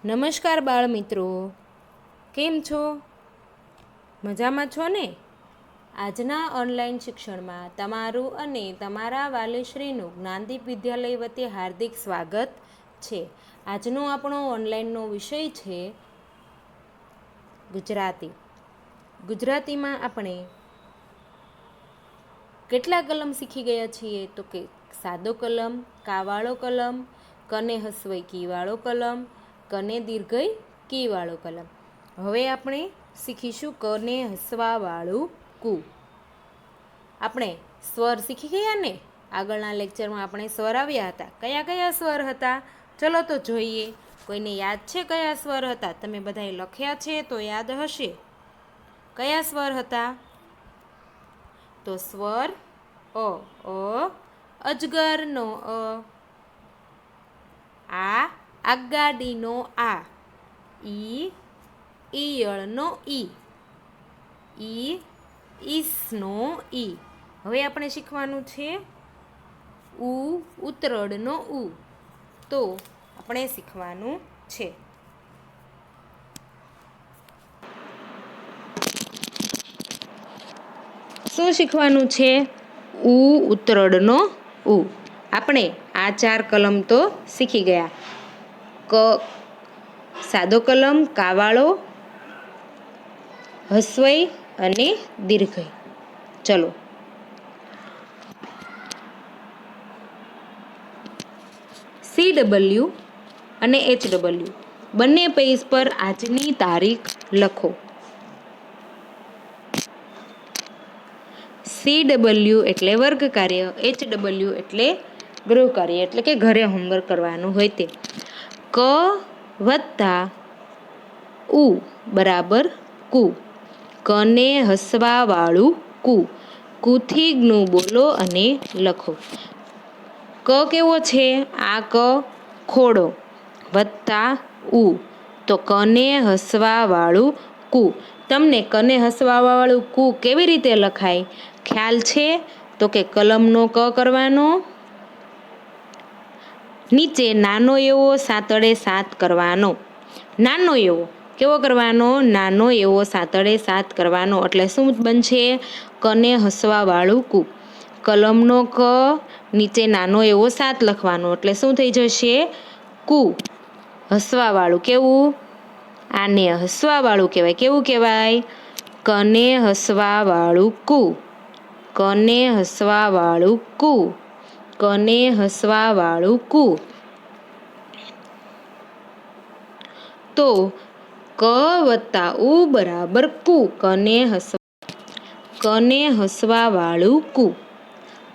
નમસ્કાર બાળ મિત્રો, કેમ છો? મજામાં છો ને? આજના ઓનલાઈન શિક્ષણમાં તમારું અને તમારા વાલીશ્રીનું જ્ઞાનદીપ વિદ્યાલય વતી હાર્દિક સ્વાગત છે. આજનો આપણો ઓનલાઈનનો વિષય છે ગુજરાતી. ગુજરાતીમાં આપણે કેટલા કલમ શીખી ગયા છીએ? તો કે સાદો કલમ, કાવાળો કલમ, કને હસવઈ કીવાળો કલમ, કને દીર્ઘય કીવાળો કલમ. હવે આપણે શીખીશું કને હસવાવાળું કુ. આપણે સ્વર શીખી ગયા ને? આગળના લેક્ચરમાં આપણે સ્વર આવ્યા હતા. કયા કયા સ્વર હતા? ચલો તો જોઈએ. કોઈને યાદ છે કયા સ્વર હતા? તમે બધાએ લખ્યા છે તો યાદ હશે. કયા સ્વર હતા? તો સ્વર અ, અજગરનો અ, આગાડીનો આ, ઈયળનો ઈ, ઈસનો ઈ. હવે આપણે શીખવાનું છે ઉતરડનો ઉ. તો આપણે શીખવાનું છે શું શીખવાનું છે? ઉતરડનો ઉ. આપણે આ 4 કલમ તો શીખી ગયા. સાદો કલમ, કાવાળો, હસ્વઈ અને દીર્ઘઈ. ચલો CW અને HW બંને પેજ પર આજની તારીખ લખો. CW એટલે વર્ગ કાર્ય, HW એટલે ગૃહ કાર્ય, એટલે કે ઘરે હોમવર્ક કરવાનું હોય તે. ક વત્તા ઉ બરાબર કુ. કને હસવાવાળું કુ. કુથી જ્ઞ બોલો અને લખો. ક કેવો છે? આ ક ખોડો વત્તા ઉ, તો કને હસવાવાળું કુ. તમને કને હસવાવાળું કુ કેવી રીતે લખાય ખ્યાલ છે? તો કે કલમનો ક કરવાનો, નીચે નાનો એવો સાતડે સાત કરવાનો. નાનો એવો કેવો કરવાનો? નાનો એવો સાતડે સાત કરવાનો. એટલે શું બનશે? કને હસવાવાળું કુ. કલમનો ક, નીચે નાનો એવો સાત લખવાનો. એટલે શું થઈ જશે? કુ. હસવાવાળું કેવું? આને હસવાવાળું કહેવાય. કેવું કહેવાય? કને હસવાવાળું કુ. કને હસવાવાળું કુ. કને હસવાવાળું કુ. તો ક વત્તા ઉ બરાબર કુ. કને હસવાવાળું કુ.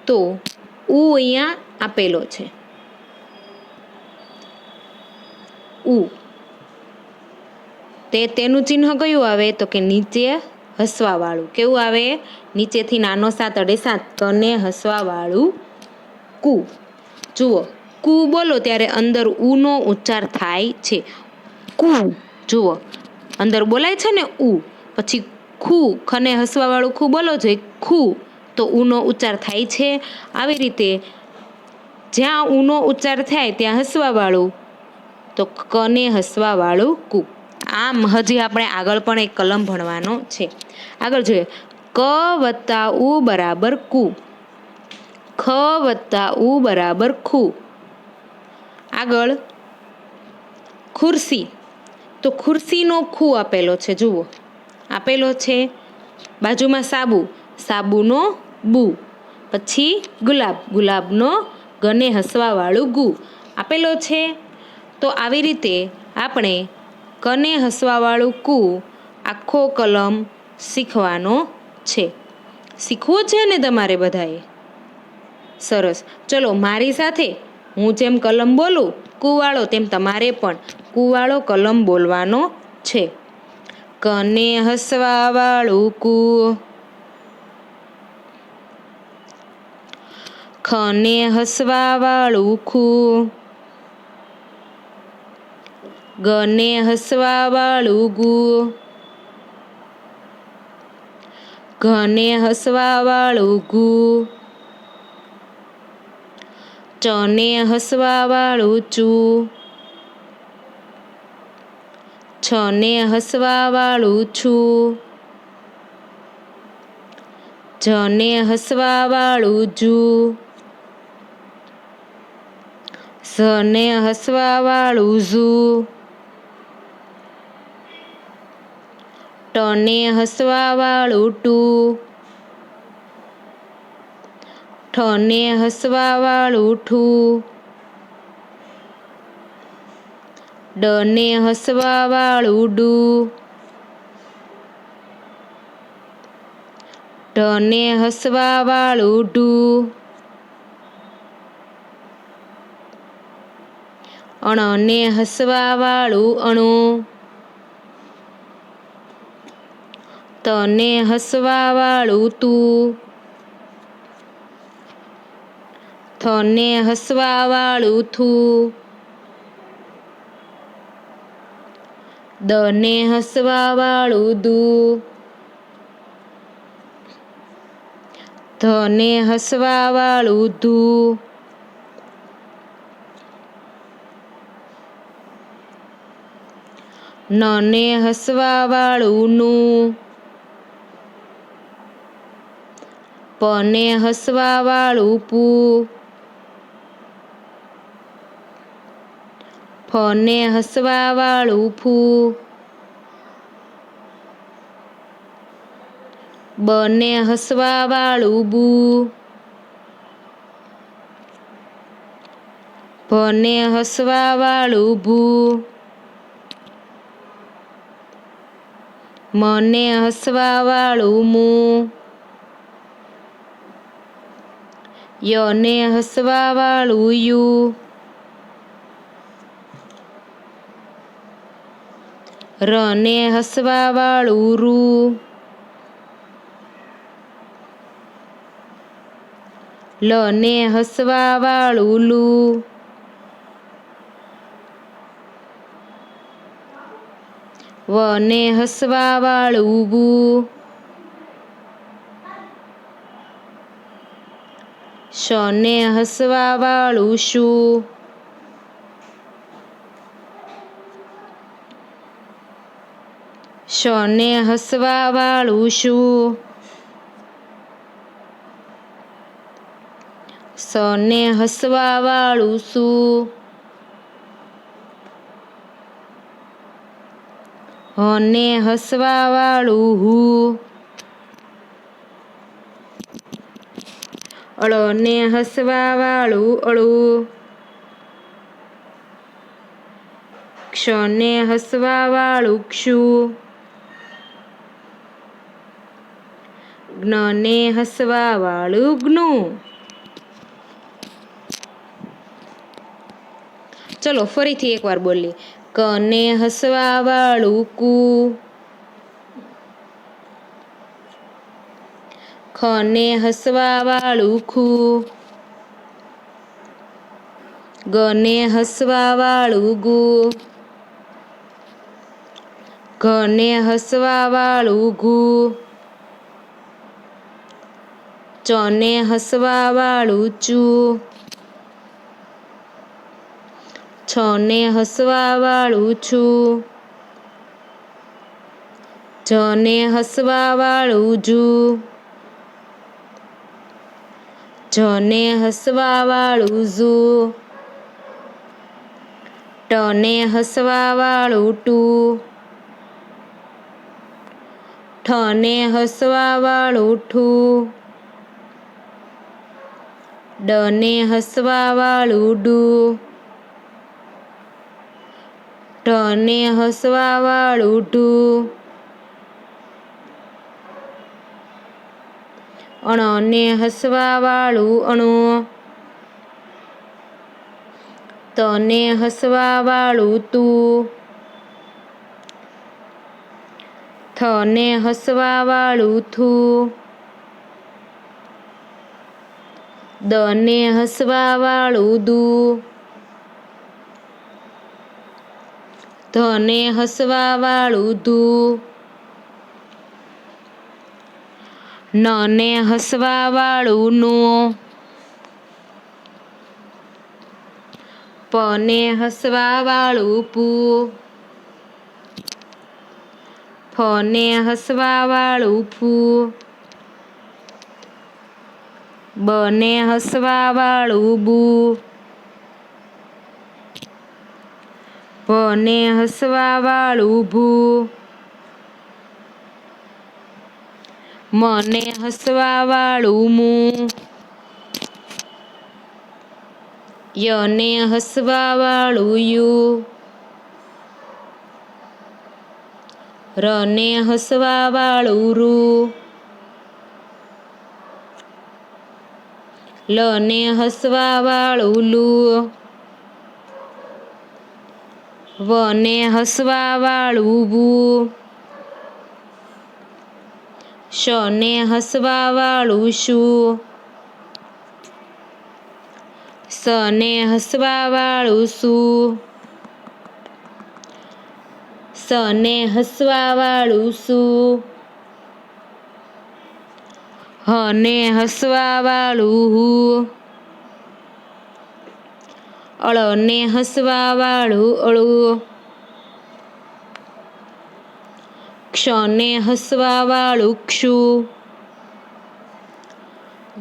તો ઉ અહીંયા આપેલો છે. ઉ તેનું ચિહ્ન કયું આવે? તો કે નીચે હસવાવાળું. કેવું આવે? નીચેથી નાનો સાત અડે સાત. કને હસવાવાળું કુ. જુઓ, કુ બોલો ત્યારે અંદર ઉનો ઉચ્ચાર થાય છે. કુ. જુઓ, અંદર બોલાય છે ને ઉ. પછી ખુ, ખને હસવાવાળું ખુ બોલો જોઈએ. ખુ, તો ઉનો ઉચ્ચાર થાય છે. આવી રીતે જ્યાં ઉનો ઉચ્ચાર થાય ત્યાં હસવાવાળું, તો કને હસવાવાળું કુ. આમ હજી આપણે આગળ પણ એક કલમ ભણવાનો છે. આગળ જોઈએ. ક વત્તા ઉ બરાબર કુ. ખ વત્તા ઉ બરાબર ખુ. આગળ ખુરશી. તો ખુરશીનો ખુ આપેલો છે. જુઓ, આપેલો છે. બાજુમાં સાબુ, સાબુનો બુ. પછી ગુલાબ, ગુલાબનો ગને હસવાવાળું ગુ આપેલો છે. તો આવી રીતે આપણે કને હસવાવાળું કુ આખો કલમ શીખવાનો છે. શીખવું છે ને તમારે બધાએ? સરસ. ચલો મારી સાથે હું જેમ કલમ બોલું કુવાળો, તેમ તમારે પણ કુવાળો કલમ બોલવાનો છે. કને હસવાવાળું કુ. ખને હસવાવાળું ખુ. ગને હસવાવાળું ગુ. ઘને હસવાવાળું ગુ. ચને હસવાવાળું ચુ. छ ने हसवावाळुं छुं, झ ने हसवावाळुं झू, ઝ ને હસવાવાળું ઝૂ, ટ ને હસવાવાળું ટુ, ઠ ને હસવાવાળું ઠું, ડ ને હસવાવાળું ડું, ઢ ને હસવાવાળું ઢું, અણ ને હસવાવાળું અણું, ત ને હસવાવાળું તું, થ ને હસવાવાળું થું, દ ને હસવાવાળું દૂ, ધ ને હસવાવાળું ધૂ, ન ને હસવાવાળું નું, પ ને હસવાવાળું પૂ, ફ ને હસવાવાળું ફૂ, બ ને હસવાવાળું બૂ, ભ ને હસવાવાળું ભૂ, મ ને હસવાવાળું મું, ય ને હસવાવાળું યુ, ર ને હસવાવાળું રૂ, લ ને હસવાવાળું લું, વ ને હસવાવાળું વુ, શ ને હસવાવાળું શું, શ ને હસવાવાળું શું, સ ને હસવાવાળું શું, હ ને હસવાવાળું હું, અળ ને હસવાવાળું અળું, ક્ષ ને હસવાવાળું ક્ષુ, જ્ઞ ને હસવાવાળું જ્ઞું. ચલો ફરીથી એકવાર બોલીએ. ક ને હસવાવાળું કુ, ખ ને હસવાવાળું ખુ, ગ ને હસવાવાળું ગુ, ઘ ને હસવાવાળું ઘુ, ચ ને હસવાવાળું ચુ, છ ને હસવાવાળું છું, જ ને હસવાવાળું જુ, જ ને હસવાવાળું ઝુ, ટ ને હસવાવાળું ટુ, ઠ ને હસવાવાળું ઠું, ડ ને હસવાવાળું ડું, ઢ ને હસવાવાળું ઢું, અણ ને હસવાવાળું અણું, ત ને હસવાવાળું તું, થ ને હસવાવાળું થું, દ ને હસવાવાળું દૂ, ધ ને હસવાવાળું ધૂ, ન ને હસવાવાળું નું, પ ને હસવાવાળું પૂ, ફ ને હસવાવાળું ફૂ, બ ને હસવાવાળું બુ, ભ ને હસવાવાળું ભૂ, મ ને હસવાવાળું મું, ય ને હસવાવાળું યુ, ર ને હસવાવાળું રૂ, લ ને હસવાવાળું લુ, વ ને હસવાવાળું વુ, શ ને હસવાવાળું શું, સ ને હસવાવાળું સુ, સ ને હસવાવાળું સુ, હ ને હસવાવાળું હું, અળ ને હસવાવાળું અળું, ક્ષ ને હસવાવાળું ક્ષુ,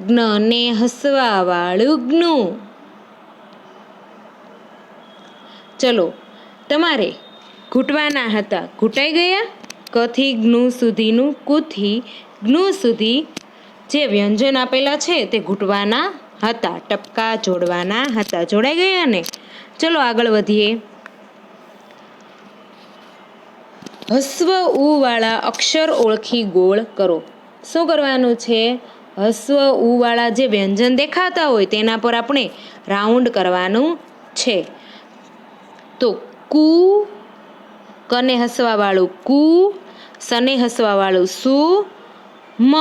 જ્ઞ ને હસવાવાળું જ્ઞુ. ચલો તમારે ઘૂંટવાના હતા, ઘૂંટાઈ ગયા. ક થી જ્ઞુ સુધીનું, કુ થી જ્ઞુ સુધી જે વ્યંજન આપેલા છે તે ઘૂંટવાના હતા, ટપકા જોડવાના હતા. જોડાઈ ગયા ને? ચલો આગળ વધીએ. હસ્વ ઉ વાળા અક્ષર ઓળખી ગોળ કરો. શું કરવાનું છે? હસ્વ ઉ વાળા જે વ્યંજન દેખાતા હોય તેના પર આપણે રાઉન્ડ કરવાનું છે. તો કુ, કને હસવાવાળું કુ, સને હસવાવાળું સુ, મ,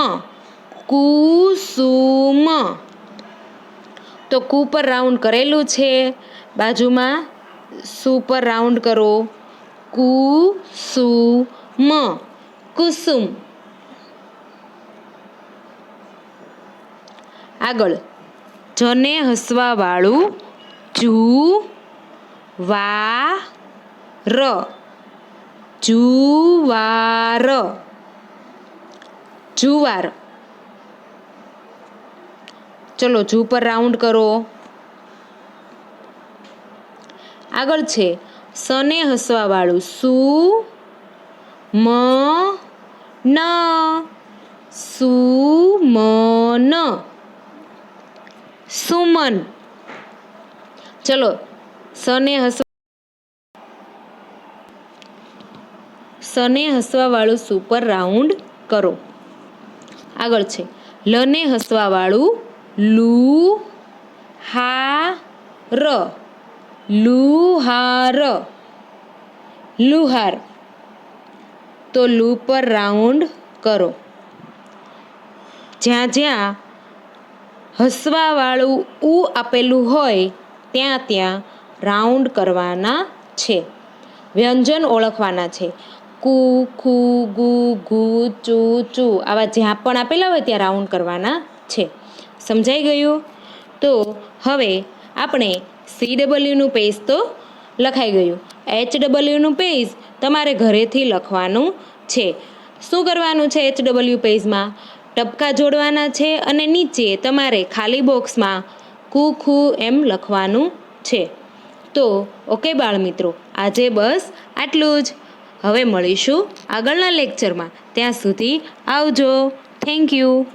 કુસુમ. તો કુ પર રાઉન્ડ કરેલું છે, બાજુમાં સુ પર રાઉન્ડ કરો. કુસુમ, કુસુમ. આગળ જને હસવાવાળું જુ, વા, ર, જુવાર, જુવાર. ચલો જુ પર રાઉન્ડ કરો. આગળ છે સને હસવાવાળું સુ, મ, ન, સુમન, સુમન. ચલો સને હસવાવાળું સુ પર રાઉન્ડ કરો. આગળ છે લને હસવાવાળું લુ, હા, ર, લુહાર, લુહાર. તો લુ પર રાઉન્ડ કરો. જ્યાં જ્યાં હસવાવાળું ઉ આપેલું હોય ત્યાં ત્યાં રાઉન્ડ કરવાના છે. વ્યંજન ઓળખવાના છે. કુ, ખુ, ગુ, ઘુ, ચુ, ચુ. આવા જ્યાં પણ આપેલા હોય ત્યાં રાઉન્ડ કરવાના છે. સમજાઈ ગયું? તો હવે આપણે CWનું પેજ તો લખાઈ ગયું. HWનું પેજ તમારે ઘરેથી લખવાનું છે. શું કરવાનું છે? HW પેજમાં ટપકા જોડવાના છે અને નીચે તમારે ખાલી બોક્સમાં કુ, ખુ એમ લખવાનું છે. તો ઓકે બાળમિત્રો, આજે બસ આટલું જ. હવે મળીશું આગળના લેક્ચરમાં. ત્યાં સુધી આવજો. Thank you.